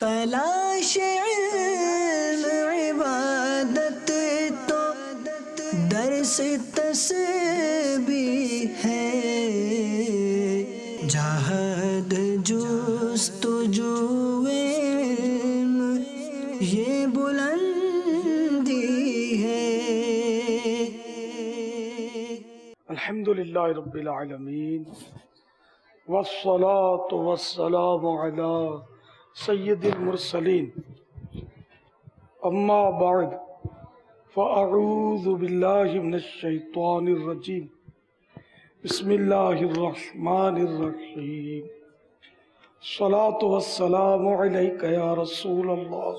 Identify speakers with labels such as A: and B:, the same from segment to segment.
A: تلاش علم عبادت تو درس تسبیح ہے، جہاد جستجو علم یہ بلندی ہے۔
B: الحمدللہ رب العالمین والصلاة والسلام علی سید المرسلین، اما بعد فاعوذ باللہ من الشیطان الرجیم، بسم اللہ الرحمن الرحیم، الصلاة والسلام علیک یا رسول اللہ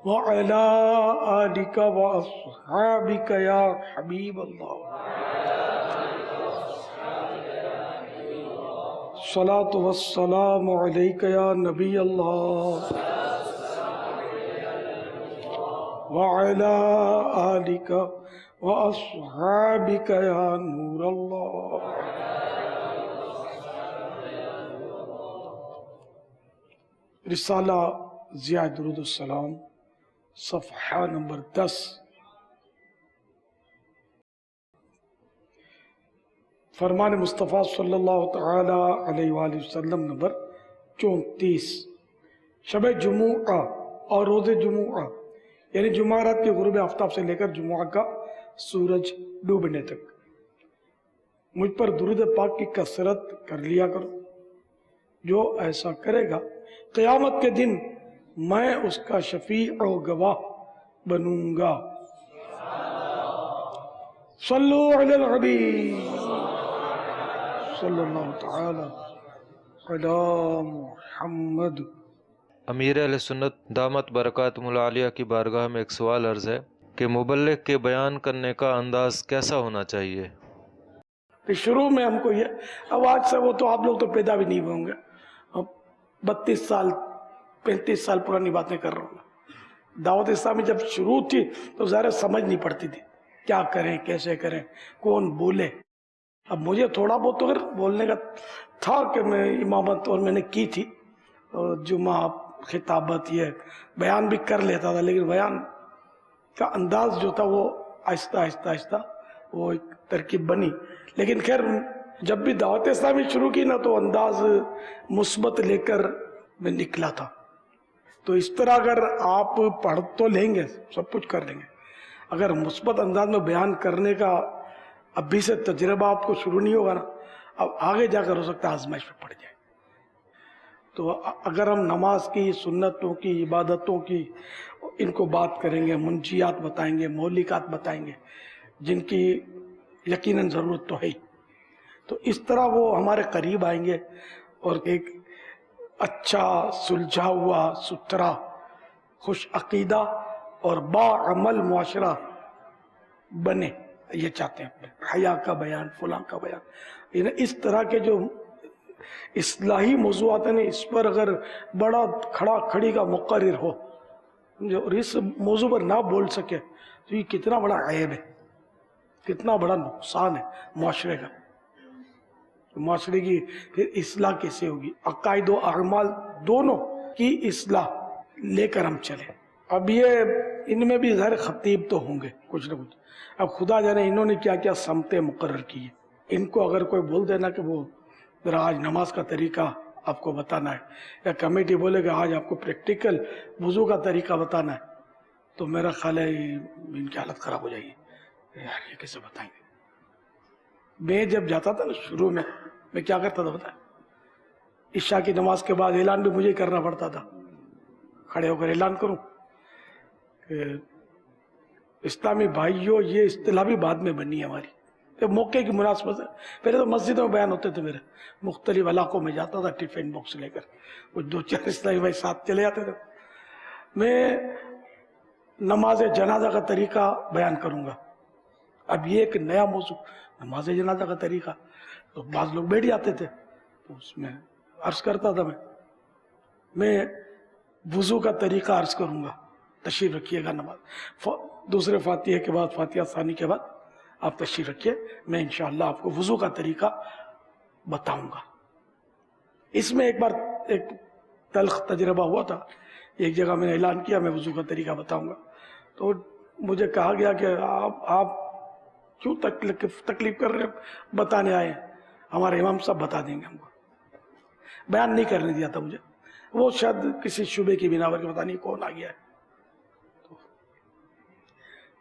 B: وعلی آلک واصحابک یا حبیب اللہ، الصلاة والسلام علیک یا نبی اللہ وعلی آلک واصحابک یا نور اللہ۔ رسالہ ضیاء درود السلام، صفحہ نمبر 10۔ فرمان مصطفیٰ صلی اللہ تعالی علیہ وآلہ وسلم نمبر 34۔ شب جمعہ اور روز جمعہ یعنی جمعہ رات کے غروب آفتاب سے لے کر جمعہ کا سورج ڈوبنے تک مجھ پر درود پاک کی کثرت کر لیا کرو، جو ایسا کرے گا قیامت کے دن میں اس کا شفیع و گواہ بنوں گا۔ صلو علی الحبیب صلی اللہ تعالی علی محمد۔
C: امیر اہل سنت دامت برکاتہم العالیہ کی بارگاہ میں ایک سوال عرض ہے کہ مبلغ کے بیان کرنے کا انداز کیسا ہونا چاہیے؟
B: شروع میں ہم کو یہ اب آج سے وہ تو آپ لوگ تو پیدا بھی نہیں ہوں گے، 32 سال 35 سال پرانی باتیں کر رہا ہوں۔ دعوت اسلامی جب شروع تھی تو ظاہر سمجھ نہیں پڑتی تھی کیا کریں کیسے کریں کون بولے۔ اب مجھے تھوڑا بہت تو بولنے کا تھا کہ میں امامت اور میں نے کی تھی، جمعہ خطابت یہ بیان بھی کر لیتا تھا، لیکن بیان کا انداز جو تھا وہ آہستہ آہستہ آہستہ وہ ایک ترکیب بنی۔ لیکن خیر جب بھی دعوت اسلامی شروع کی نا تو انداز مثبت لے کر میں نکلا تھا۔ تو اس طرح اگر آپ پڑھ تو لیں گے سب کچھ کر لیں گے، اگر مثبت انداز میں بیان کرنے کا ابھی سے تجربہ آپ کو شروع نہیں ہوگا نا، اب آگے جا کر ہو سکتا ہے آزمائش میں پڑ جائے۔ تو اگر ہم نماز کی سنتوں کی عبادتوں کی ان کو بات کریں گے، منجیات بتائیں گے، مہلکات بتائیں گے جن کی یقیناً ضرورت تو ہے، تو اس طرح وہ ہمارے قریب آئیں گے اور ایک اچھا سلجھا ہوا ستھرا خوش عقیدہ اور باعمل معاشرہ بنے، یہ چاہتے ہیں اپنے حیا کا بیان فلاں کا بیان، یعنی اس طرح کے جو اصلاحی موضوعات ہیں اس پر اگر بڑا کھڑا کھڑی کا مقرر ہو اور اس موضوع پر نہ بول سکے تو یہ کتنا بڑا عیب ہے، کتنا بڑا نقصان ہے معاشرے کا۔ معاشرے کی پھر اصلاح کیسے ہوگی؟ عقائد و اعمال دونوں کی اصلاح لے کر ہم چلیں۔ اب یہ ان میں بھی ظاہر خطیب تو ہوں گے کچھ نہ کچھ، اب خدا جانے انہوں نے کیا کیا سمتیں مقرر کی ہیں۔ ان کو اگر کوئی بول دینا کہ وہ ذرا آج نماز کا طریقہ آپ کو بتانا ہے، یا کمیٹی بولے کہ آج آپ کو پریکٹیکل وضو کا طریقہ بتانا ہے، تو میرا خیال ہے ان کی حالت خراب ہو جائے گی، یار یہ کیسے بتائیں گے۔ میں جب جاتا تھا نا شروع میں کیا کرتا تھا بتائیں، عشاء کی نماز کے بعد اعلان بھی مجھے کرنا پڑتا تھا، کھڑے ہو کر اعلان کروں کہ اسلامی بھائیوں یہ اصطلاح بھی بعد میں بنی ہے ہماری، کہ موقع کی مناسبت ہے۔ پہلے تو مسجدوں میں بیان ہوتے تھے، میرے مختلف علاقوں میں جاتا تھا ٹفن باکس لے کر، کچھ 2-4 اسلامی بھائی ساتھ چلے جاتے تھے۔ میں نماز جنازہ کا طریقہ بیان کروں گا، اب یہ ایک نیا موضوع نماز جنازہ کا طریقہ، تو بعض لوگ بیٹھ جاتے تھے، تو اس میں عرض کرتا تھا میں وضو کا طریقہ عرض کروں گا، تشریف رکھیے گا نماز دوسرے فاتحہ کے بعد، فاتحہ ثانی کے بعد آپ تشریف رکھیے، میں انشاءاللہ آپ کو وضو کا طریقہ بتاؤں گا۔ اس میں ایک بار ایک تلخ تجربہ ہوا تھا. ایک جگہ میں نے اعلان کیا میں وضو کا طریقہ بتاؤں گا, تو مجھے کہا گیا کہ آپ کیوں تکلیف کر رہے ہیں, بتانے آئے ہیں, ہمارے امام صاحب بتا دیں گے ہم کو. بیان نہیں کرنے دیا تھا مجھے, وہ شاید کسی شبے کی بنا پر پتہ نہیں کون آ گیا ہے.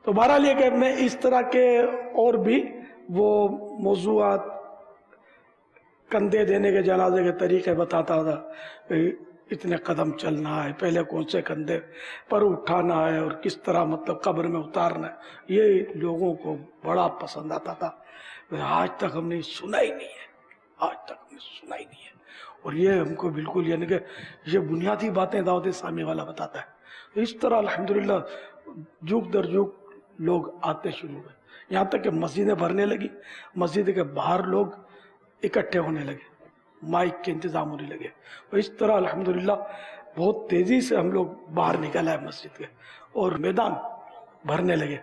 B: تو بہرحال یہ کہ میں اس طرح کے اور بھی وہ موضوعات, کندھے دینے کے جنازے کے طریقے بتاتا تھا. اتنے قدم چلنا ہے, پہلے کون سے کندھے پر اٹھانا ہے اور کس طرح مطلب قبر میں اتارنا ہے. یہ لوگوں کو بڑا پسند آتا تھا. آج تک ہم نے سنا ہی نہیں ہے, آج تک ہم نے سنا ہی نہیں ہے. اور یہ ہم کو بالکل یعنی کہ یہ بنیادی باتیں دعوت اسلامی والا بتاتا ہے. اس طرح الحمدللہ جھوک در جھوک لوگ آتے شروع ہوئے, یہاں تک کہ مسجدیں بھرنے لگی, مسجد کے باہر لوگ اکٹھے ہونے لگے, مائک کے انتظام ہونے لگے. اور اس طرح الحمدللہ بہت تیزی سے ہم لوگ باہر نکل آئے مسجد کے, اور میدان بھرنے لگے.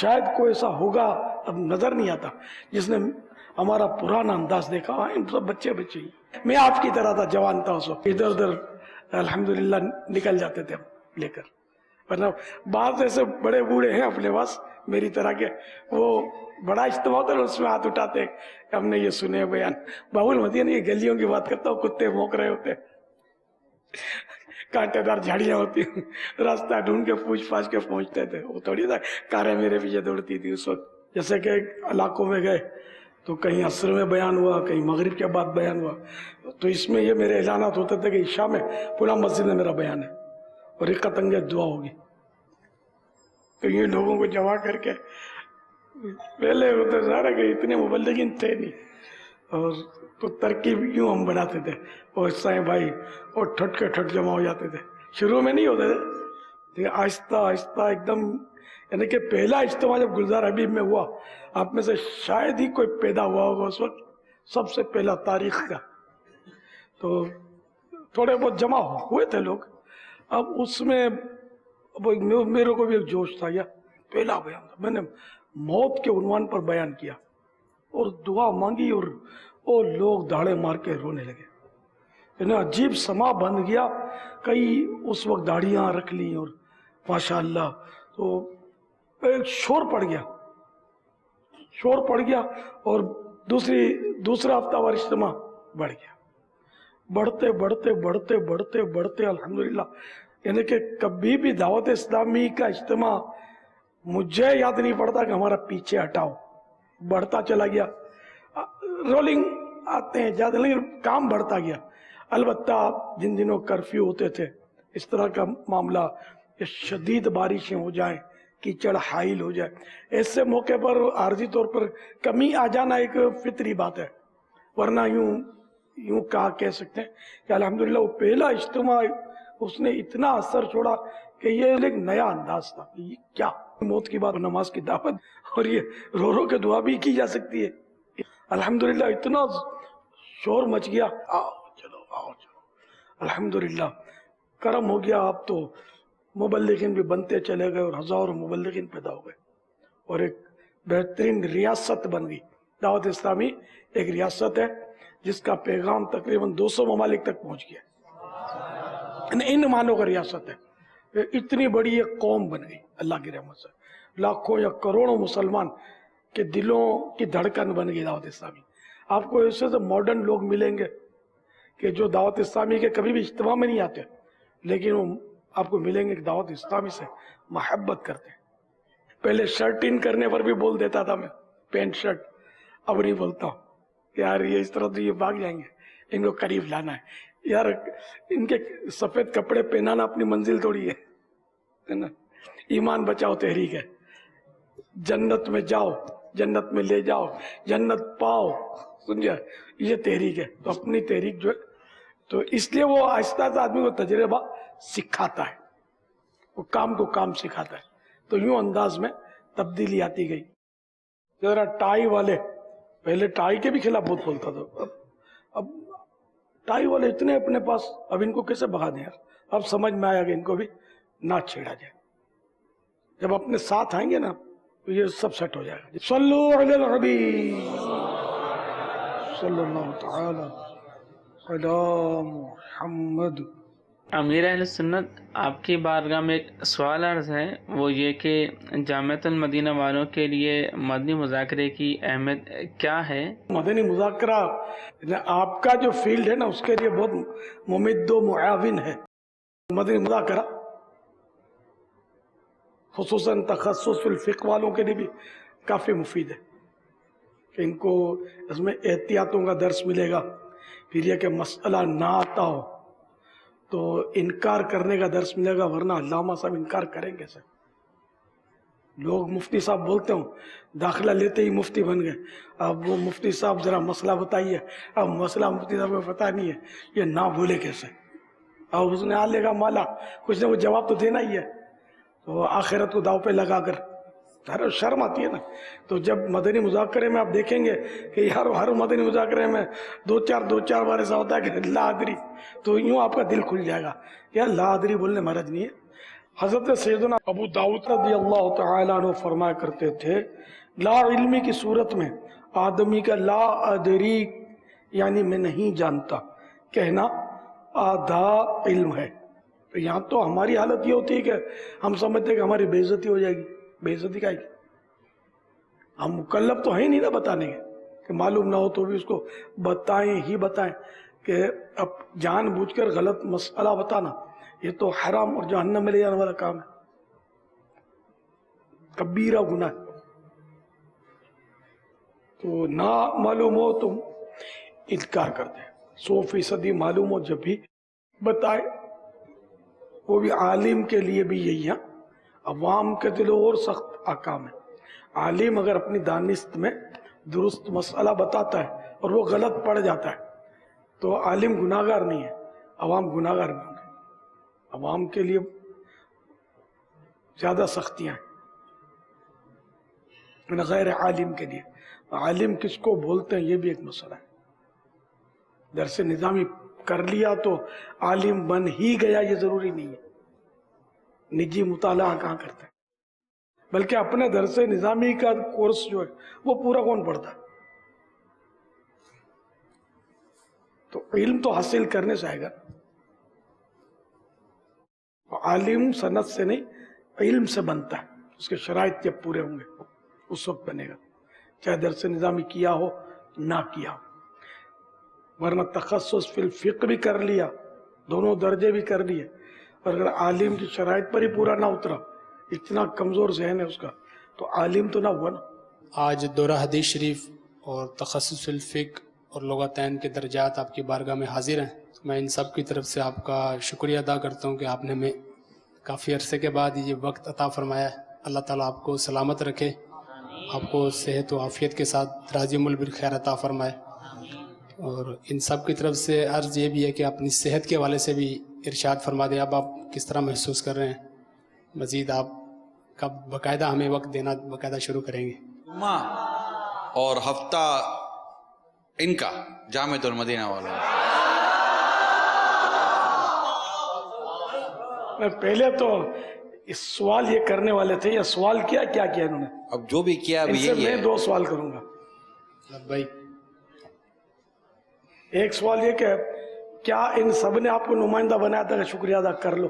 B: شاید کوئی ایسا ہوگا, اب نظر نہیں آتا, جس نے ہمارا پرانا انداز دیکھا. ہم سب بچے ہی, میں آپ کی طرح تھا, جوان تھا اس وقت, ادھر ادھر الحمدللہ نکل جاتے تھے ہم لے کر. ورنہ بعض ایسے بڑے بوڑھے ہیں اپنے پاس میری طرح کے, وہ بڑا اجتماع ہوتا ہے اس میں ہاتھ اٹھاتے کہ ہم نے یہ سنے بیان. باول مدین یہ گلیوں کی بات کرتا ہوں, کتے بھونک رہے ہوتے, کانٹے دار جھاڑیاں ہوتی, راستہ ڈھونڈ کے پوچھ پاچھ کے پہنچتے تھے. وہ تھوڑی تھا کاریں میرے پیچھے دوڑتی تھی اس وقت. جیسے کہ علاقوں میں گئے تو کہیں عصر میں بیان ہوا, کہیں مغرب کے بعد بیان ہوا, تو اس میں یہ میرے اعلانات ہوتے تھے کہ عشاء میں پورا مسجد میں میرا بیان ہے اور رقت انگیز دعا ہوگی. تو یہ لوگوں کو جمع کر کے, پہلے ہوتا سارا کہ اتنے مبلغین تھے نہیں, اور تو ترکیب یوں ہم بناتے تھے, اور سائیں بھائی اور ٹھٹ کے ٹھٹ جمع ہو جاتے تھے. شروع میں نہیں ہوتے تھے, لیکن آہستہ آہستہ ایک دم, یعنی کہ پہلا اجتماع جب گلزار حبیب میں ہوا, آپ میں سے شاید ہی کوئی پیدا ہوا ہوگا اس وقت, سب سے پہلا تاریخ کا. تو تھوڑے بہت جمع ہوئے تھے لوگ. اب اس میں میرے کو بھی ایک جوش تھا, یا پہلا بیان تھا, میں نے موت کے عنوان پر بیان کیا اور دعا مانگی, اور لوگ داڑے مار کے رونے لگے. یعنی عجیب سما بن گیا. کئی اس وقت داڑیاں رکھ لی, اور ماشاءاللہ تو ایک شور پڑ گیا, اور دوسرا ہفتہ وار اجتماع بڑھ گیا. بڑھتے الحمدللہ, یعنی کہ کبھی بھی دعوت اسلامی کا اجتماع مجھے یاد نہیں پڑتا کہ ہمارا پیچھے ہٹاؤ, بڑھتا چلا گیا. رولنگ آتے ہیں جاتے, لیکن کام بڑھتا گیا. البتہ جن دنوں کرفیو ہوتے تھے, اس طرح کا معاملہ, یا شدید بارشیں ہو جائیں, کیچڑ حائل ہو جائے, ایسے موقع پر عارضی طور پر کمی آ جانا ایک فطری بات ہے. ورنہ یوں کہہ سکتے ہیں کہ الحمدللہ وہ پہلا اجتماع اس نے اتنا اثر چھوڑا کہ یہ ایک نیا انداز تھا. یہ کیا موت کی بات, نماز کی دعوت, اور یہ رو رو کے دعا بھی کی جا سکتی ہے. الحمدللہ اتنا شور مچ گیا, آؤ چلو الحمدللہ کرم ہو گیا. اب تو مبلغین بھی بنتے چلے گئے, اور ہزاروں مبلغین پیدا ہو گئے, اور ایک بہترین ریاست بن گئی. دعوت اسلامی ایک ریاست ہے جس کا پیغام تقریباً 200 ممالک تک پہنچ گیا. ان معنوں کا ریاست ہے. اتنی بڑی ایک قوم بن گئی اللہ کی رحمت سے. لاکھوں یا کروڑوں مسلمان کے دلوں کی دھڑکن بن گئی دعوت اسلامی. آپ کو ایسے سے ماڈرن لوگ ملیں گے کہ جو دعوت اسلامی کے کبھی بھی اجتماع میں نہیں آتے, لیکن وہ آپ کو ملیں گے کہ دعوت اسلامی سے محبت کرتے ہیں. پہلے شرٹ ان کرنے پر بھی بول دیتا تھا میں, پینٹ شرٹ. اب نہیں بولتا ہوں کہ یار یہ اس طرح تو یہ بھاگ جائیں گے, ان کو قریب لانا ہے. یار ان کے سفید کپڑے پہنانا اپنی منزل تھوڑی ہے نا. ایمان بچاؤ تحریک ہے, جنت میں جاؤ, جنت میں لے جاؤ, جنت پاؤ, سمجھا, یہ تحریک ہے. تو اپنی تحریک جو ہے, تو اس لیے وہ آہستہ آہستہ آدمی کو تجربہ سکھاتا ہے, وہ کام کو کام سکھاتا ہے. تو یوں انداز میں تبدیلی آتی گئی. ذرا ٹائی والے, پہلے ٹائی کے بھی خلاف بہت بولتا تھا, اب ٹائی والے اتنے اپنے پاس, اب ان کو کیسے بھگا دیں یار. اب سمجھ میں آیا کہ ان کو بھی نہ چھیڑا جائے. جب اپنے ساتھ آئیں گے نا تو یہ سب سیٹ ہو جائے گا. صلو علی الحبیب صلی اللہ تعالی علی محمد۔
D: امیر اہل سنت، آپ کی بارگاہ میں ایک سوال عرض ہے، وہ یہ کہ جامعۃ المدینہ والوں کے لیے مدنی مذاکرے کی اہمیت کیا ہے؟
B: مدنی مذاکرہ آپ کا جو فیلڈ ہے نا، اس کے لیے بہت ممد و معاون ہے۔ مدنی مذاکرہ خصوصاً تخصص فی الفقہ والوں کے لیے بھی کافی مفید ہے کہ ان کو اس میں احتیاطوں کا درس ملے گا۔ پھر یہ کہ مسئلہ نہ آتا ہو تو انکار کرنے کا درس ملے گا، ورنہ علامہ صاحب انکار کریں گے سر۔ لوگ مفتی صاحب بولتے ہوں، داخلہ لیتے ہی مفتی بن گئے۔ اب وہ مفتی صاحب ذرا مسئلہ بتائیے، اب مسئلہ مفتی صاحب کو پتہ نہیں ہے، یہ نہ بولے کیسے؟ اب اس نے آلے کا مالا کچھ نہ کچھ جواب تو دینا ہی ہے، تو آخرت کو داؤ پہ لگا کر شرم آتی ہے نا۔ تو جب مدنی مذاکرے میں آپ دیکھیں گے کہ ہر مدنی مذاکرے میں دو چار بار ایسا ہوتا ہے کہ لا ادری، تو یوں آپ کا دل کھل جائے گا یا لا ادری بولنے مرض نہیں ہے۔ حضرت سیدنا ابو داؤد رضی اللہ تعالیٰ عنہ فرمایا کرتے تھے، لا علمی کی صورت میں آدمی کا لا ادری یعنی میں نہیں جانتا کہنا آدھا علم ہے۔ تو یہاں تو ہماری حالت یہ ہوتی ہے کہ ہم سمجھتے ہیں کہ ہماری بے عزتی ہو جائے گی۔ بے عزتی کا ہم مکلف تو ہیں نہیں نا بتانے کے، کہ معلوم نہ ہو تو بھی اس کو بتائیں ہی بتائیں، کہ اب جان بوجھ کر غلط مسئلہ بتانا یہ تو حرام اور جہنم میں لے جانے والا کام ہے، کبیرہ گناہ ہے۔ تو نہ معلوم ہو تو انکار کر دیں، 100% معلوم ہو جب بھی بتائے، وہ بھی عالم کے لیے بھی یہی ہے۔ عوام کے دل اور سخت احکام ہے۔ عالم اگر اپنی دانست میں درست مسئلہ بتاتا ہے اور وہ غلط پڑ جاتا ہے تو عالم گناہگار نہیں ہے، عوام گناہگار بھی ہوں گے۔ عوام کے لیے زیادہ سختیاں ہیں غیر عالم کے لیے۔ عالم کس کو بولتے ہیں یہ بھی ایک مسئلہ ہے۔ درس نظامی کر لیا تو عالم بن ہی گیا یہ ضروری نہیں ہے۔ نجی مطالعہ کہاں کرتے ہیں، بلکہ اپنے درس نظامی کا کورس جو ہے وہ پورا کون پڑھتا ہے؟ تو علم تو حاصل کرنے سے آئے گا۔ عالم سند سے نہیں، علم سے بنتا ہے۔ اس کے شرائط جب پورے ہوں گے اس وقت بنے گا، چاہے درس نظامی کیا ہو نہ کیا ہو۔ ورنہ تخصص فی الفقہ بھی کر لیا، دونوں درجے بھی کر لیے، اور اگر عالم کی شرائط پر ہی پورا نہ اترا، اتنا کمزور ذہن ہے اس کا، تو عالم تو نہ ہوا نا۔
E: آج دورہ حدیث شریف اور تخصص الفقہ اور لغتین کے درجات آپ کی بارگاہ میں حاضر ہیں۔ میں ان سب کی طرف سے آپ کا شکریہ ادا کرتا ہوں کہ آپ نے ہمیں کافی عرصے کے بعد یہ وقت عطا فرمایا ہے۔ اللہ تعالیٰ آپ کو سلامت رکھے، آپ کو صحت و عافیت کے ساتھ دراز عمر بالخیر عطا فرمائے۔ اور ان سب کی طرف سے عرض یہ بھی ہے کہ اپنی صحت کے حوالے سے بھی ارشاد فرما دیں، اب آپ کس طرح محسوس کر رہے ہیں؟ مزید آپ کب باقاعدہ ہمیں وقت دینا باقاعدہ شروع کریں گے؟
F: جمعہ اور ہفتہ ان کا جامعۃ المدینہ والا
B: میں پہلے تو اس سوال یہ کرنے والے تھے، یہ سوال کیا انہوں نے؟
F: اب جو بھی کیا
B: ان
F: ابھی
B: سے
F: یہی
B: میں
F: ہے۔
B: 2 سوال کروں گا۔
E: بھائی
B: ایک سوال یہ کہ کیا ان سب نے آپ کو نمائندہ بنایا تھا کہ شکریہ ادا کر لو؟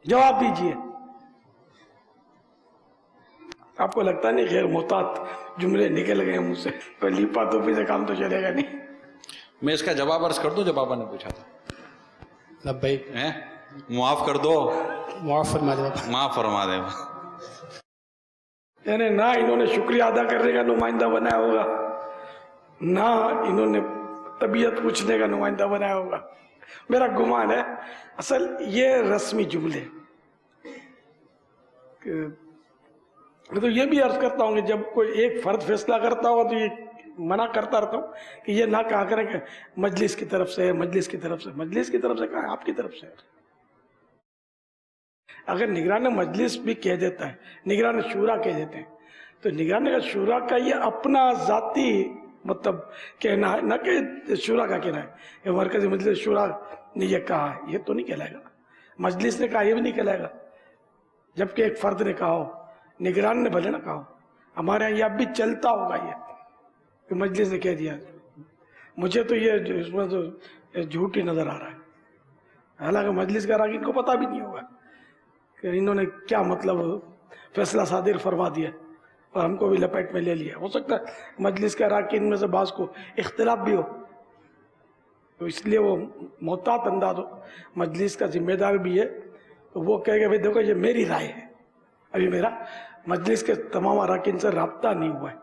B: جواب دیجئے۔ آپ کو لگتا نہیں غیر محتاط جملے نکل گئے منہ سے؟ کوئی لیپا توپی سے کام تو چلے گا نہیں۔
F: میں اس کا جواب عرض کر دوں جو بابا نے پوچھا تھا؟
E: بھائی
F: معاف کر دو،
E: معاف فرما دے بابا۔
F: معاف فرما دے۔
B: یعنی نہ انہوں نے شکریہ ادا کرنے کا نمائندہ بنایا ہوگا، نہ انہوں نے طبیعت پوچھنے کا نمائندہ بنایا ہوگا۔ میرا گمان ہے اصل یہ رسمی جملے، میں تو یہ بھی عرض کرتا ہوں کہ جب کوئی ایک فرد فیصلہ کرتا ہوگا تو یہ منع کرتا رہتا ہوں کہ یہ نہ کہا کریں کہ مجلس کی طرف سے، مجلس کی طرف سے۔ مجلس کی طرف سے کہا، آپ کی طرف سے۔ اگر نگران مجلس بھی کہہ دیتا ہے، نگران شورا کہہ دیتے ہیں، تو نگران شورا کا یہ اپنا ذاتی مطلب کہنا ہے، نہ کہ شورا کا کہنا ہے کہ مرکزی مجلس شورا نے یہ کہا ہے، یہ تو نہیں کہلائے گا۔ مجلس نے کہا یہ بھی نہیں کہلائے گا، جبکہ ایک فرد نے کہا ہو، نگران نے بھلے نہ کہا ہو۔ ہمارے یہاں یہ اب بھی چلتا ہوگا یہ کہ مجلس نے کہہ دیا، مجھے تو یہ اس میں تو جھوٹ ہی نظر آ رہا ہے. حالانکہ مجلس کا راکین کو پتہ بھی نہیں ہوگا کہ انہوں نے کیا مطلب فیصلہ صادر فرما دیا اور ہم کو بھی لپیٹ میں لے لیا. ہو سکتا ہے مجلس کا راکین میں سے بعض کو اختلاف بھی ہو, تو اس لیے وہ محتاط انداز ہو. مجلس کا ذمہ دار بھی ہے, تو وہ کہے گا بھائی دیکھو یہ میری رائے ہے, ابھی میرا مجلس کے تمام اراکین سے رابطہ نہیں ہوا ہے,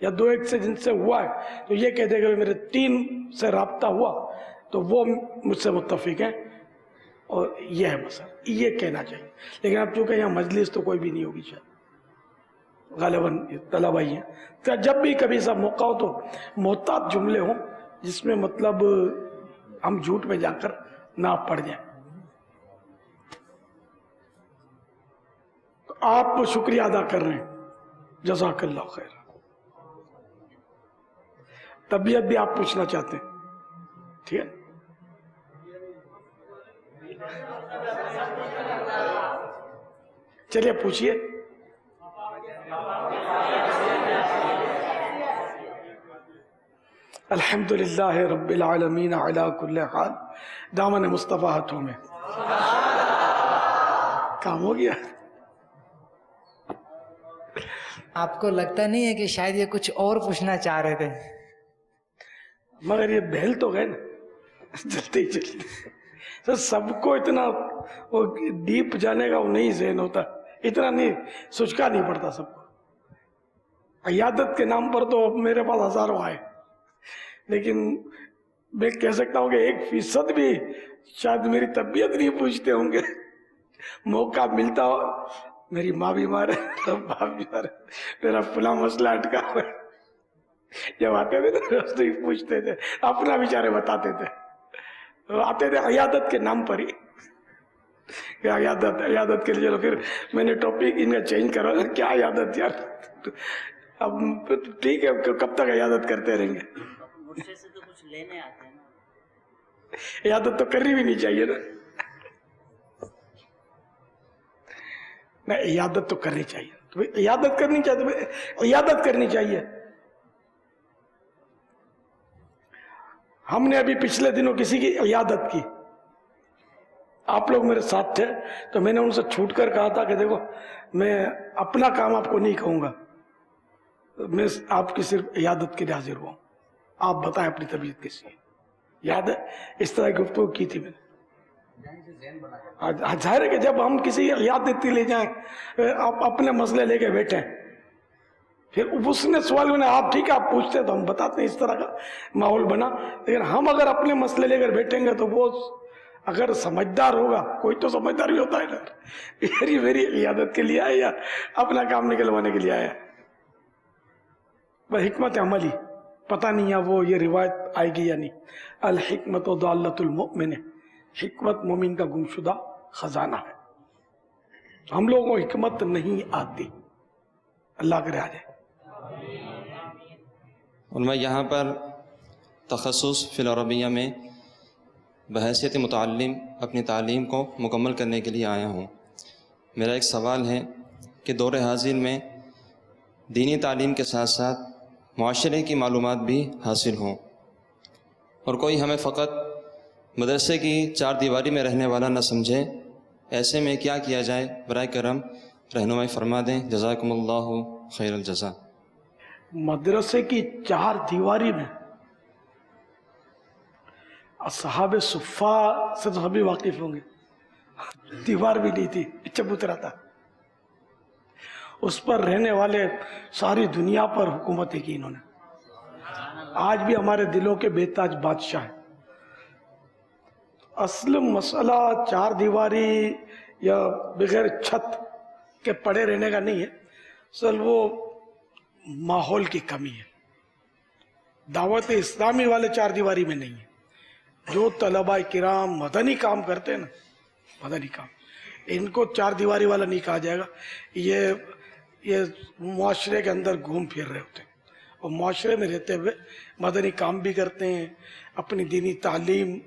B: یا 2-1 سے جن سے ہوا ہے تو یہ کہہ دے گا میرے 3 سے رابطہ ہوا تو وہ مجھ سے متفق ہیں, اور یہ ہے مسئلہ, یہ کہنا چاہیے. لیکن اب چونکہ یہاں مجلس تو کوئی بھی نہیں ہوگی شاید, غالباً طلبہ ہی ہیں, تو جب بھی کبھی سب موقع ہو تو محتاط جملے ہوں جس میں مطلب ہم جھوٹ میں جا کر نہ پڑ جائیں. تو آپ شکریہ ادا کر رہے ہیں, جزاک اللہ خیر. طبیعت بھی آپ پوچھنا چاہتے ہیں, ٹھیک ہے؟ چلیے پوچھئے. الحمدللہ رب العالمین علی کل حال. دامن مصطفیٰ ہاتھوں میں, کام ہو گیا.
G: آپ کو لگتا نہیں ہے کہ شاید یہ کچھ اور پوچھنا چاہ رہے تھے؟
B: مگر یہ بہل تو گئے نا جلدی جلدی. تو سب کو اتنا وہ ڈیپ جانے کا وہ نہیں ذہن ہوتا, اتنا نہیں سوچکا نہیں پڑتا سب کو. عیادت کے نام پر تو میرے پاس ہزاروں آئے, لیکن میں کہہ سکتا ہوں کہ 1% بھی شاید میری طبیعت نہیں پوچھتے ہوں گے. موقع ملتا ہو, میری ماں بیمار ہے, میرا باپ بیمار ہے, میرا فلاں مسئلہ اٹکا ہوا ہے, جب آتے تھے تو روز نہیں پوچھتے تھے, اپنا بیچارے بتاتے تھے. آتے تھے عیادت کے نام پر ہی, کہ عیادت کے لیے. چلو پھر میں نے ٹاپک ان کا چینج کرا, کیا عیادت یار, اب ٹھیک ہے کب تک عیادت کرتے رہیں گے. عیادت تو کرنی بھی نہیں چاہیے نا. نہیں, عیادت تو کرنی چاہیے, عیادت کرنی چاہیے, عیادت کرنی چاہیے. ہم نے ابھی پچھلے دنوں کسی کی عیادت کی, آپ لوگ میرے ساتھ تھے, تو میں نے ان سے چھوٹ کر کہا تھا کہ دیکھو میں اپنا کام آپ کو نہیں کہوں گا, میں آپ کی صرف عیادت کے لیے حاضر ہوا ہوں, آپ بتائیں اپنی طبیعت کیسی ہے. یاد ہے اس طرح کی گفتگو کی تھی میں نے. ظاہر ہے کہ جب ہم کسی عیادت لے جائیں, آپ اپنے مسئلے لے کے بیٹھیں, پھر اس نے سوال میں آپ ٹھیک ہے آپ پوچھتے تو ہم بتاتے ہیں, اس طرح کا ماحول بنا. لیکن ہم اگر اپنے مسئلے لے کر بیٹھیں گے تو وہ اگر سمجھدار ہوگا, کوئی تو سمجھدار بھی ہوتا ہے نا, میری عیادت کے لیے آیا یا اپنا کام نکلوانے کے لیے آیا. بس حکمت عملی پتہ نہیں ہے وہ یہ روایت آئے گی یا نہیں. الحکمت ضالۃ المؤمن, حکمت مومن کا گمشدہ خزانہ ہے. ہم لوگوں کو حکمت نہیں آتی, اللہ کرے آ جائے.
H: میں یہاں پر تخصص فی العربیہ میں بحیثیت متعلم اپنی تعلیم کو مکمل کرنے کے لیے آیا ہوں. میرا ایک سوال ہے کہ دور حاضر میں دینی تعلیم کے ساتھ ساتھ معاشرے کی معلومات بھی حاصل ہوں, اور کوئی ہمیں فقط مدرسے کی 4 دیواری میں رہنے والا نہ سمجھے. ایسے میں کیا کیا جائے؟ برائے کرم رہنمائی فرما دیں, جزاکم اللہ خیر الجزا.
B: مدرسے کی 4 دیواری میں اصحاب صفہ سے تو سبھی واقف ہوں گے, دیوار بھی نہیں تھی, چبوترا تھا, اس پر رہنے والے ساری دنیا پر حکومتیں کی انہوں نے. آج بھی ہمارے دلوں کے بے تاج بادشاہ ہیں. اصل مسئلہ 4 دیواری یا بغیر چھت کے پڑے رہنے کا نہیں ہے, اصل وہ ماحول کی کمی ہے. دعوت اسلامی والے 4 دیواری میں نہیں ہے. جو طلباء کرام مدنی کام کرتے ہیں نا, مدنی کام, ان کو 4 دیواری والا نہیں کہا جائے گا. یہ معاشرے کے اندر گھوم پھر رہے ہوتے ہیں, اور معاشرے میں رہتے ہوئے مدنی کام بھی کرتے ہیں, اپنی دینی تعلیم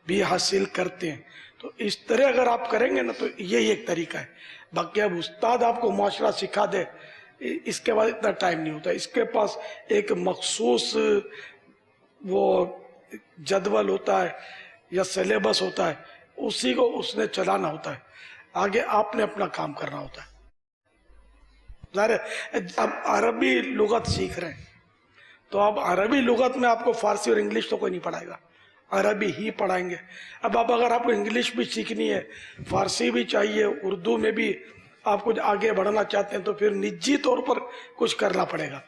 B: بھی حاصل کرتے ہیں. تو اس طرح اگر آپ کریں گے نا تو یہی ایک طریقہ ہے. باقی اب استاد آپ کو معاشرہ سکھا دے اس کے بعد اتنا ٹائم نہیں ہوتا. اس کے پاس ایک مخصوص وہ جدول ہوتا ہے یا سلیبس ہوتا ہے, اسی کو اس نے چلانا ہوتا ہے. آگے آپ نے اپنا کام کرنا ہوتا ہے. ظاہر ہے اب عربی لغت سیکھ رہے ہیں تو اب عربی لغت میں آپ کو فارسی اور انگلش تو کوئی نہیں پڑھائے گا, عربی ہی پڑھائیں گے. اب اگر آپ کو انگلش بھی سیکھنی ہے, فارسی بھی چاہیے, اردو میں بھی آپ کچھ آگے بڑھنا چاہتے ہیں تو پھر نجی طور پر کچھ کرنا پڑے گا.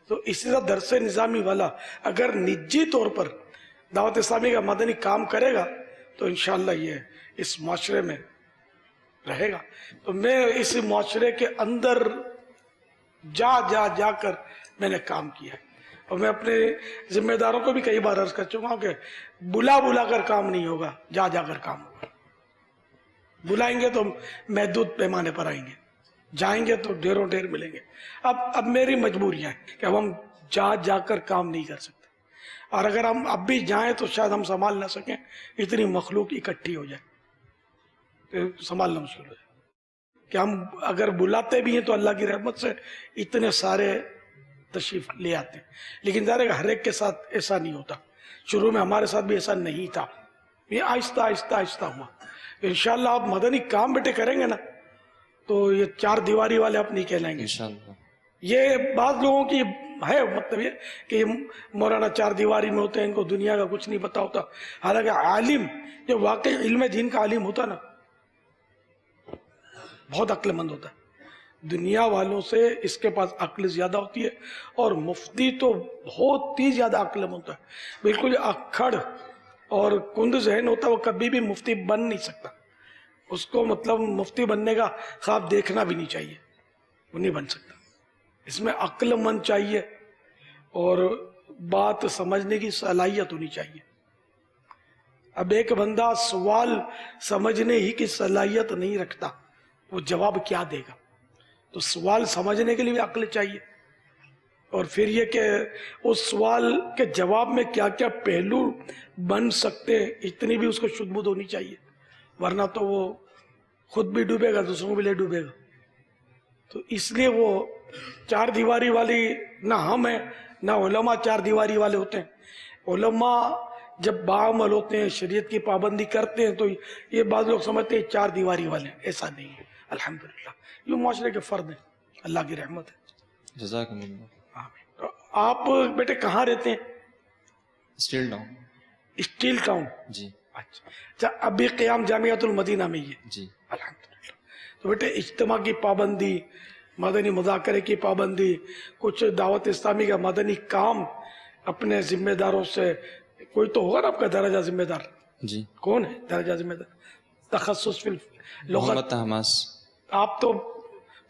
B: تو اسی طرح درس نظامی والا اگر نجی طور پر دعوت اسلامی کا مدنی کام کرے گا تو انشاءاللہ یہ اس معاشرے میں رہے گا. تو میں اس معاشرے کے اندر جا کر میں نے کام کیا ہے, اور میں اپنے ذمہ داروں کو بھی کئی بار عرض کر چکا ہوں کہ بلا کر کام نہیں ہوگا, جا کر کام ہوگا. بلائیں گے تو محدود پیمانے پر آئیں گے, جائیں گے تو ڈھیروں ڈھیر ملیں گے. اب میری مجبوریاں ہیں کہ اب ہم جا کر کام نہیں کر سکتے, اور اگر ہم اب بھی جائیں تو شاید ہم سنبھال نہ سکیں, اتنی مخلوق اکٹھی ہو جائے تو سنبھالنا مشکل ہو جائے. کہ ہم اگر بلاتے بھی ہیں تو اللہ کی رحمت سے اتنے سارے تشریف لے آتے ہیں, لیکن ظاہر ہے کہ ہر ایک کے ساتھ ایسا نہیں ہوتا. شروع میں ہمارے ساتھ بھی ایسا نہیں تھا, یہ آہستہ آہستہ ہوا. انشاءاللہ آپ مدنی کام بیٹے کریں گے نا تو یہ چار دیواری والے آپ نہیں کہلائیں گے
H: انشاءاللہ.
B: یہ بعض لوگوں کی ہے مطلب یہ کہ مولانا چار دیواری میں ہوتے ہیں, ان کو دنیا کا کچھ نہیں پتا ہوتا. حالانکہ عالم جو واقعی علم دین کا عالم ہوتا نا بہت عقل مند ہوتا ہے. دنیا والوں سے اس کے پاس عقل زیادہ ہوتی ہے, اور مفتی تو بہت ہی زیادہ عقل مند ہوتا ہے. بالکل اکھڑ اور کند ذہن ہوتا ہے, وہ کبھی بھی مفتی بن نہیں سکتا. اس کو مطلب مفتی بننے کا خواب دیکھنا بھی نہیں چاہیے, وہ نہیں بن سکتا. اس میں عقل مند چاہیے اور بات سمجھنے کی صلاحیت ہونی چاہیے. اب ایک بندہ سوال سمجھنے ہی کی صلاحیت نہیں رکھتا, وہ جواب کیا دے گا؟ تو سوال سمجھنے کے لیے بھی عقل چاہیے, اور پھر یہ کہ اس سوال کے جواب میں کیا کیا پہلو بن سکتے ہیں اتنی بھی اس کو شدھ بدھ ہونی چاہیے, ورنہ تو وہ خود بھی ڈوبے گا, دوسروں کو بھی لے ڈوبے گا. تو اس لیے وہ چار دیواری والی نہ ہم ہیں نہ علماء چار دیواری والے ہوتے ہیں. علماء جب باعمل ہوتے ہیں, شریعت کی پابندی کرتے ہیں, تو یہ بعض لوگ سمجھتے ہیں چار دیواری والے ہیں. ایسا نہیں ہے الحمدللہ, یہ معاشرے کے فرد ہیں, اللہ کی رحمت ہے.
H: جزاکم اللہ.
B: آمین. تو آپ بیٹے کہاں رہتے ہیں؟
H: Steel town.
B: Steel town.
H: جی.
B: اچھا, ابھی قیام جامعۃ المدینہ میں ہی ہے.
H: جی
B: الحمدللہ. تو بیٹے اجتماع کی پابندی, مدنی مذاکرے کی پابندی, کچھ دعوت اسلامی کا مدنی کام اپنے ذمہ داروں سے, کوئی تو ہوگا نا آپ کا درجہ ذمہ دار؟
H: جی.
B: کون ہے درجہ ذمہ دار؟ تخصص فی
H: محمد
B: لغت.
H: طہماس.
B: آپ تو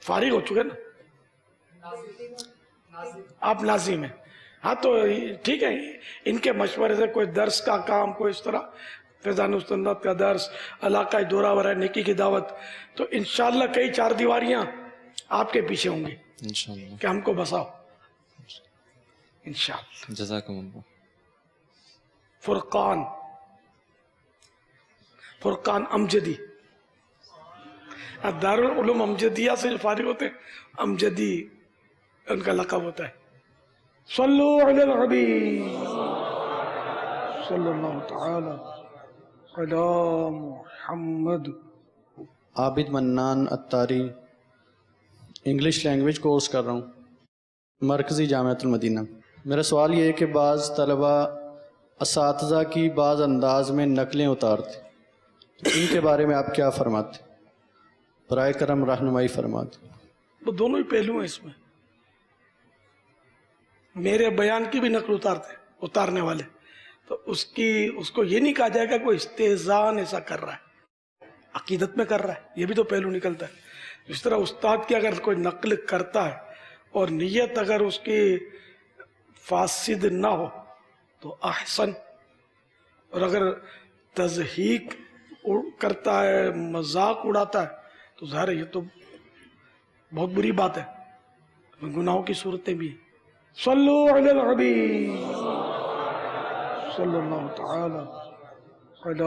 B: فارغ ہو چکے نا, آپ ناظم ہیں. ہاں تو ٹھیک ہے, ان کے مشورے سے کوئی درس کا کام, کوئی اس طرح فیضان السنت کا درس, علاقائی دورہ برائے نیکی کی دعوت, تو انشاءاللہ کئی چار دیواریاں آپ کے پیچھے ہوں گی
H: انشاءاللہ.
B: کہ ہم کو بساؤ انشاءاللہ.
H: جزاکم اللہ.
B: فرقان امجدی, دارالعلوم امجدیہ سے جو فارغ ہوتے ہیں, امجدی ان کا لقب ہوتا ہے. صلو علی الحبیب صلی اللہ تعالی علی محمد.
I: عابد منان اتاری, انگلش لینگویج کورس کر رہا ہوں مرکزی جامعۃ المدینہ. میرا سوال یہ ہے کہ بعض طلباء اساتذہ کی بعض انداز میں نقلیں اتارتے, ان کے بارے میں آپ کیا فرماتے؟ برائے کرم رہنمائی فرماتے.
B: وہ دونوں ہی پہلو ہیں اس میں. میرے بیان کی بھی نقل اتارنے والے, تو اس کو یہ نہیں کہا جائے گا کوئی استہزان ایسا کر رہا ہے, عقیدت میں کر رہا ہے, یہ بھی تو پہلو نکلتا ہے. اس طرح استاد کی اگر کوئی نقل کرتا ہے اور نیت اگر اس کی فاسد نہ ہو تو احسن, اور اگر تضحیک کرتا ہے, مذاق اڑاتا ہے, تو ظاہر ہے یہ تو بہت بری بات ہے, گناہوں کی صورتیں بھی ہیں. صلو علی الحبیب صلی اللہ تعالی علی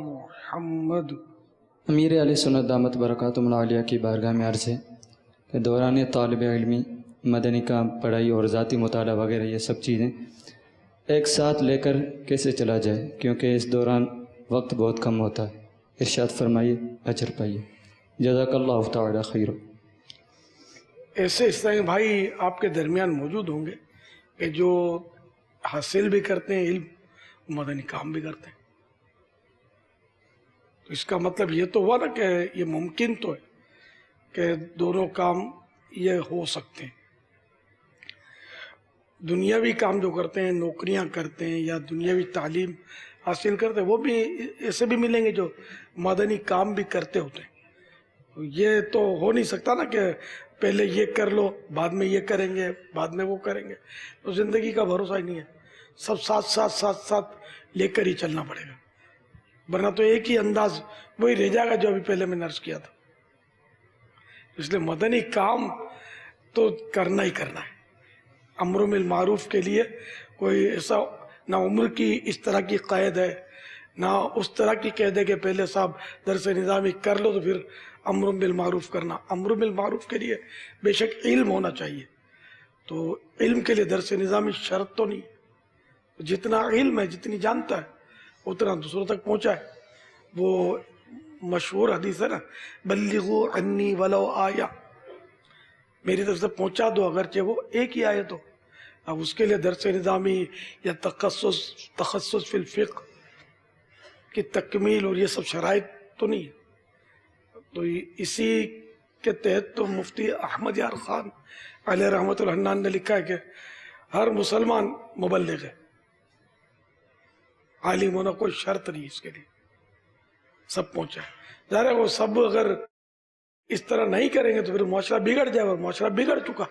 B: محمد.
J: امیر علیہ سنت دامت برکاتہم العالیہ کی بارگاہ میں عرض ہے کہ دوران طالب علمی مدنی کام، پڑھائی اور ذاتی مطالعہ وغیرہ یہ سب چیزیں ایک ساتھ لے کر کیسے چلا جائے، کیونکہ اس دوران وقت بہت کم ہوتا ہے؟ ارشاد فرمائیے، اجر پائیے۔ جزاک اللہ تعالی خیر۔
B: ایسے اس طرح بھائی آپ کے درمیان موجود ہوں گے کہ جو حاصل بھی کرتے ہیں علم، مدنی کام بھی کرتے ہیں، تو اس کا مطلب یہ تو ہوا نا کہ یہ ممکن تو ہے کہ دونوں کام یہ ہو سکتے ہیں۔ دنیاوی کام جو کرتے ہیں، نوکریاں کرتے ہیں یا دنیاوی تعلیم حاصل کرتے ہیں، وہ بھی ایسے بھی ملیں گے جو مدنی کام بھی کرتے ہوتے ہیں۔ یہ تو ہو نہیں سکتا نا کہ پہلے یہ کر لو، بعد میں یہ کریں گے، بعد میں وہ کریں گے، تو زندگی کا بھروسہ ہی نہیں ہے۔ سب ساتھ لے کر ہی چلنا پڑے گا، ورنہ تو ایک ہی انداز وہی رہ جائے گا جو ابھی پہلے میں نے عرض کیا تھا۔ اس لیے مدنی کام تو کرنا ہی کرنا ہے۔ امر بالمعروف کے لیے کوئی ایسا نہ عمر کی اس طرح کی قید ہے، نہ اس طرح کی قید ہے کہ پہلے صاحب درس نظامی کر لو تو پھر امر بالمعروف کرنا۔ امر بالمعروف کے لیے بے شک علم ہونا چاہیے، تو علم کے لیے درس نظامی شرط تو نہیں۔ جتنا علم ہے، جتنی جانتا ہے، اتنا دوسروں تک پہنچا ہے۔ وہ مشہور حدیث ہے نا، بلغوا عنی ولو آیا، میری طرف سے پہنچا دو اگرچہ وہ ایک ہی آیت ہو۔ اب اس کے لیے درس نظامی یا تخصص فی الفقہ کی تکمیل اور یہ سب شرائط تو نہیں ہے۔ تو اسی کے تحت تو مفتی احمد یار خان علیہ رحمۃ الحنان نے لکھا ہے کہ ہر مسلمان مبلغ ہے، عالم ہونا کوئی شرط نہیں اس کے لیے، سب پہنچا ہے۔ ظاہر ہے وہ سب اگر اس طرح نہیں کریں گے تو پھر معاشرہ بگڑ جائے، اور معاشرہ بگڑ چکا،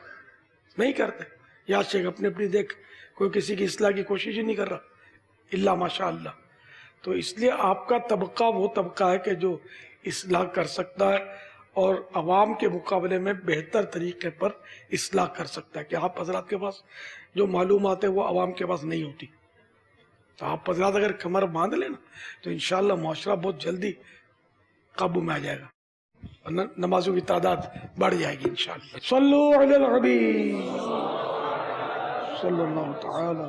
B: نہیں کرتے۔ یا شیخ اپنی اپنی دیکھ، کوئی کسی کی اصلاح کی کوشش ہی نہیں کر رہا الا ماشاء اللہ۔ تو اس لیے آپ کا طبقہ وہ طبقہ ہے کہ جو اصلاح کر سکتا ہے اور عوام کے مقابلے میں بہتر طریقے پر اصلاح کر سکتا ہے، کہ آپ حضرات کے پاس جو معلومات ہے وہ عوام کے پاس نہیں ہوتی۔ تو آپ حضرات اگر کمر باندھ لیں نا تو انشاءاللہ معاشرہ بہت جلدی قابو میں آ جائے گا، نمازوں کی تعداد بڑھ جائے گی انشاءاللہ۔ صلو علی الحبیب صلی اللہ تعالی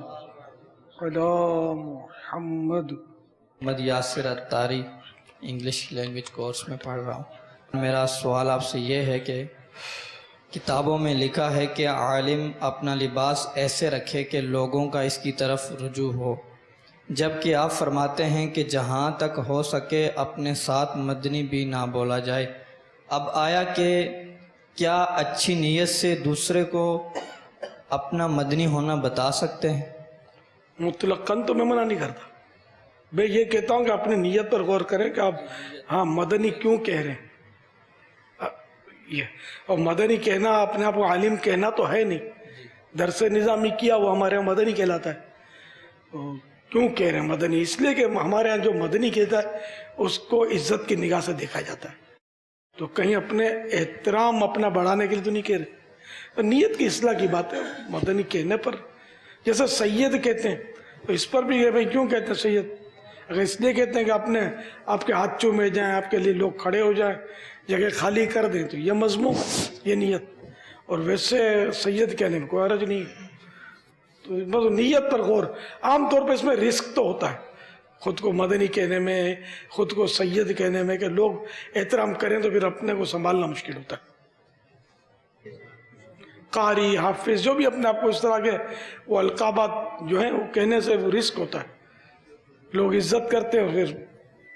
B: علی محمد۔
K: محمد یاسر اتاری انگلش لینگویج کورس میں پڑھ رہا ہوں۔ میرا سوال آپ سے یہ ہے کہ کتابوں میں لکھا ہے کہ عالم اپنا لباس ایسے رکھے کہ لوگوں کا اس کی طرف رجوع ہو، جبکہ آپ فرماتے ہیں کہ جہاں تک ہو سکے اپنے ساتھ مدنی بھی نہ بولا جائے۔ اب آیا کہ کیا اچھی نیت سے دوسرے کو اپنا مدنی ہونا بتا سکتے ہیں؟
B: مطلقاً تو میں منع نہیں کرتا، میں یہ کہتا ہوں کہ اپنی نیت پر غور کریں کہ آپ ہاں مدنی کیوں کہہ رہے ہیں۔ یہ اور مدنی کہنا اپنے آپ کو عالم کہنا تو ہے نہیں، درس نظامی کیا وہ ہمارے یہاں مدنی کہلاتا ہے۔ کیوں کہہ رہے ہیں مدنی؟ اس لیے کہ ہمارے یہاں جو مدنی کہتا ہے اس کو عزت کی نگاہ سے دیکھا جاتا ہے، تو کہیں اپنے احترام اپنا بڑھانے کے لیے تو نہیں کہہ رہے۔ تو نیت کی اصلاح کی بات ہے مدنی کہنے پر۔ جیسے سید کہتے ہیں تو اس پر بھی یہ بھائی کیوں کہتے ہیں سید؟ اگر اس لیے کہتے ہیں کہ آپ کے ہاتھ چومے جائیں، آپ کے لیے لوگ کھڑے ہو جائیں، جگہ خالی کر دیں، تو یہ مضمون، یہ نیت۔ اور ویسے سید کہنے میں کوئی حرج نہیں، تو بس نیت پر غور۔ عام طور پہ اس میں رسک تو ہوتا ہے خود کو مدنی کہنے میں، خود کو سید کہنے میں، کہ لوگ احترام کریں تو پھر اپنے کو سنبھالنا مشکل ہوتا ہے۔ قاری، حافظ، جو بھی اپنے آپ کو اس طرح کے وہ القابات جو ہیں وہ کہنے سے وہ رسک ہوتا ہے، لوگ عزت کرتے ہیں اور پھر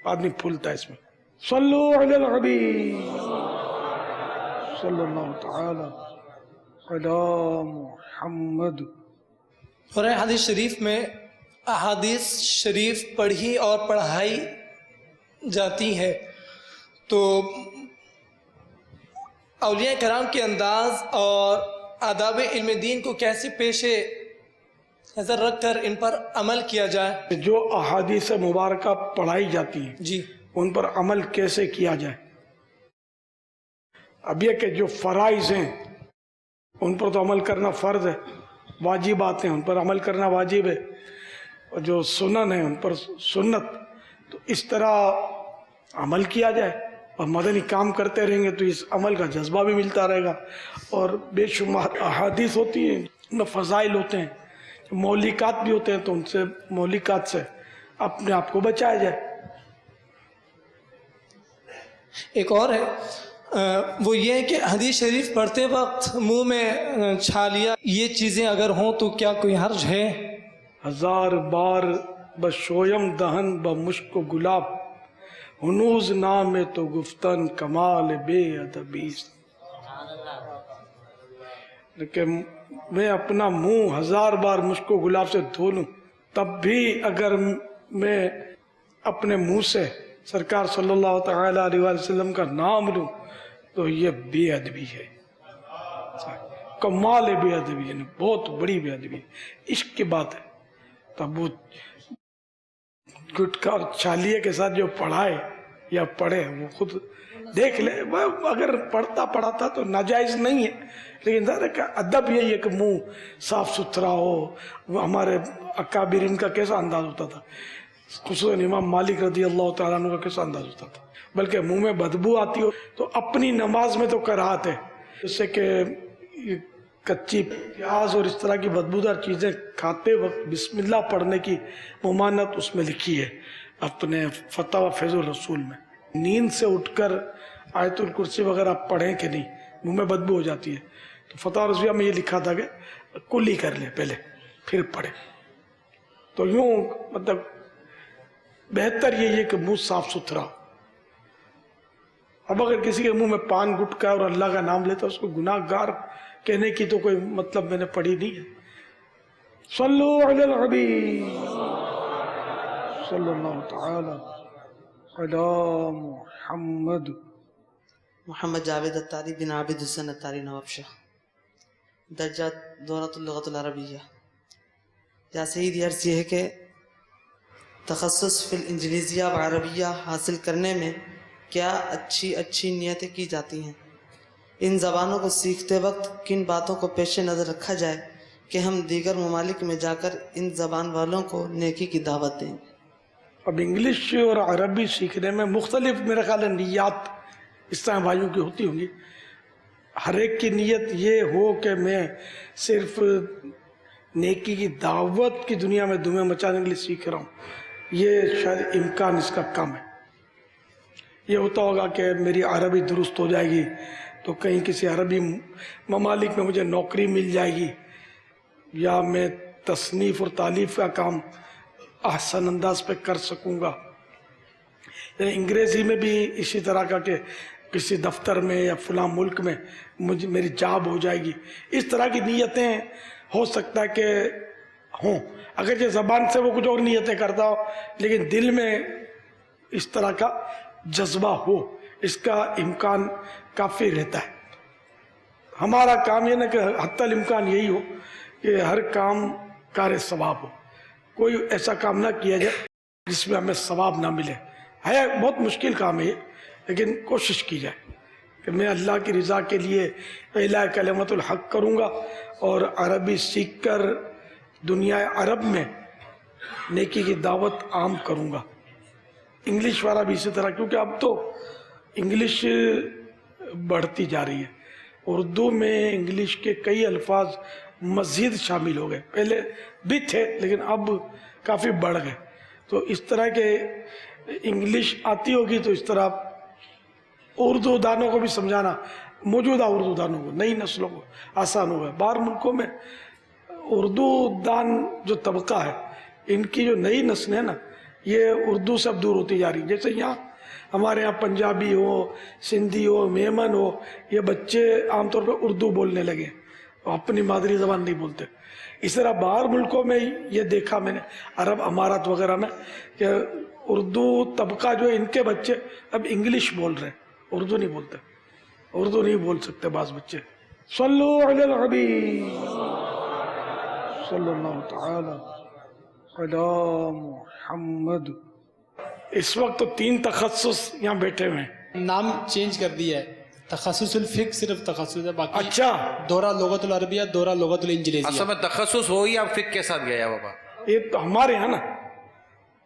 B: آدمی پھولتا ہے اس میں۔ صلو علی الحبیب صلی اللہ تعالی علی محمد۔
L: قرآن حدیث شریف میں احادیث شریف پڑھی اور پڑھائی جاتی ہے، تو اولیاء کرام کے انداز اور آداب علم دین کو کیسے پیش نظر رکھ کر ان پر عمل کیا جائے؟
B: جو احادیث مبارکہ پڑھائی جاتی ہیں
L: جی،
B: ان پر عمل کیسے کیا جائے؟ اب یہ کہ جو فرائض ہیں ان پر تو عمل کرنا فرض ہے، واجبات ہیں ان پر عمل کرنا واجب ہے، اور جو سنن ہیں ان پر سنت، تو اس طرح عمل کیا جائے اور مدنی کام کرتے رہیں گے تو اس عمل کا جذبہ بھی ملتا رہے گا. اور بے شمار احادیث ہوتی ہیں، ان میں فضائل ہوتے ہیں، مولکات بھی ہوتے ہیں، تو ان سے مولکات سے اپنے آپ کو بچایا جائے.
L: ایک اور ہے وہ یہ ہے کہ حدیث شریف پڑھتے وقت منہ میں چھالیاں یہ چیزیں اگر ہوں تو کیا کوئی حرج ہے؟
B: 1000 بار بشویم دہن بمشک و گلاب، ہنوز نام تو گفتن کمال بے ادبی. لیکن میں اپنا منہ 1000 بار مشک و گلاب سے دھو لوں تب بھی اگر میں اپنے منہ سے سرکار صلی اللہ تعالی علیہ وسلم کا نام لوں تو یہ بے ادبی ہے، کمال بے ادبی، یعنی بہت بڑی بے ادبی. عشق کی بات ہے. تب وہ گٹکا اور چھالیے کے ساتھ جو پڑھائے یا پڑھے وہ خود دیکھ لے. اگر پڑھاتا تو ناجائز نہیں ہے، لیکن ظاہر ہے ادب یہی ہے کہ منہ صاف ستھرا ہو. وہ ہمارے اکابرین کا کیسا انداز ہوتا تھا، خصوصاً امام مالک رضی اللہ تعالیٰ عنہ کا کیسا انداز ہوتا تھا. بلکہ منہ میں بدبو آتی ہو تو اپنی نماز میں تو کراہت ہے، جس سے کہ کچی پیاز اور اس طرح کی بدبودار چیزیں کھاتے وقت بسم اللہ پڑھنے کی ممانعت اس میں لکھی ہے اپنے فتاوی فیض الرسول میں. نیند سے اٹھ کر آیت الکرسی وغیرہ پڑھیں کہ نہیں، منہ میں بدبو ہو جاتی ہے. تو فتاوی رضویہ میں یہ لکھا تھا کہ کلی کر لے پہلے پھر پڑھے. تو یوں مطلب بہتر یہ ہے کہ منہ صاف ستھرا. اب اگر کسی کے منہ میں پان گٹکا اور اللہ کا نام لیتا اس کو گناہ گار کہنے کی تو کوئی مطلب میں نے پڑھی نہیں ہے. صلو علی الحبیب صلی اللہ تعالی علی محمد.
M: محمد جاوید اتاری بن عابد حسین اتاری نواب شاہ، درجہ دورۃ اللغۃ العربیہ. یا سیدی عرض یہ ہے کہ تخصص فی الانجلیزیہ و عربیہ حاصل کرنے میں کیا اچھی نیتیں کی جاتی ہیں؟ ان زبانوں کو سیکھتے وقت کن باتوں کو پیش نظر رکھا جائے کہ ہم دیگر ممالک میں جا کر ان زبان والوں کو نیکی کی دعوت دیں؟
B: اب انگلش اور عربی سیکھنے میں مختلف میرے خیال ہے نیات اس طرح بھائیوں کی ہوتی ہوں گی. ہر ایک کی نیت یہ ہو کہ میں صرف نیکی کی دعوت کی دنیا میں دھومیں مچانے کے لیے سیکھ رہا ہوں، یہ شاید امکان اس کا کم ہے. یہ ہوتا ہوگا کہ میری عربی درست ہو جائے گی تو کہیں کسی عربی ممالک میں مجھے نوکری مل جائے گی، یا میں تصنیف اور تالیف کا کام احسن انداز پہ کر سکوں گا. انگریزی میں بھی اسی طرح کا کہ کسی دفتر میں یا فلاں ملک میں میری جاب ہو جائے گی. اس طرح کی نیتیں ہو سکتا ہے کہ ہوں، اگرچہ زبان سے وہ کچھ اور نیتیں کرتا ہو لیکن دل میں اس طرح کا جذبہ ہو، اس کا امکان کافی رہتا ہے. ہمارا کام یہ نہ کہ حتی الامکان یہی ہو کہ ہر کام کار ثواب ہو، کوئی ایسا کام نہ کیا جائے جس میں ہمیں ثواب نہ ملے. ہے بہت مشکل کام ہے یہ، لیکن کوشش کی جائے کہ میں اللہ کی رضا کے لیے اعلاء کلمت الحق کروں گا اور عربی سیکھ کر دنیا عرب میں نیکی کی دعوت عام کروں گا. انگلش والا بھی اسی طرح، کیونکہ اب تو انگلش بڑھتی جا رہی ہے. اردو میں انگلش کے کئی الفاظ مزید شامل ہو گئے، پہلے بھی تھے لیکن اب کافی بڑھ گئے. تو اس طرح کے انگلش آتی ہوگی تو اس طرح اردو دانوں کو بھی سمجھانا، موجودہ اردو دانوں کو، نئی نسلوں کو آسان ہوگا. باہر ملکوں میں اردو دان جو طبقہ ہے، ان کی جو نئی نسلیں ہیں نا، یہ اردو سے اب دور ہوتی جا رہی. جیسے یہاں ہمارے یہاں پنجابی ہو، سندھی ہو، میمن ہو، یہ بچے عام طور پہ اردو بولنے لگے، اپنی مادری زبان نہیں بولتے. اس طرح باہر ملکوں میں یہ دیکھا میں نے، عرب امارات وغیرہ میں، کہ اردو طبقہ جو ہے ان کے بچے اب انگلش بول رہے ہیں، اردو نہیں بولتے. اردو نہیں بول سکتے بعض بچے. صلو علی الحبیب صلی اللہ تعالی علی محمد. اس وقت تو 3 تخصص یہاں بیٹھے ہوئے ہیں.
E: نام چینج کر دیا ہے، تخصص الفقہ صرف تخصص ہے، باقی
B: اچھا
E: دورہ لغت العربیہ، دورہ لغت الانجلیزیہ.
F: اصل میں تخصص ہو یا فقہ کے ساتھ گیا بابا؟
B: یہ تو ہمارے یہاں نا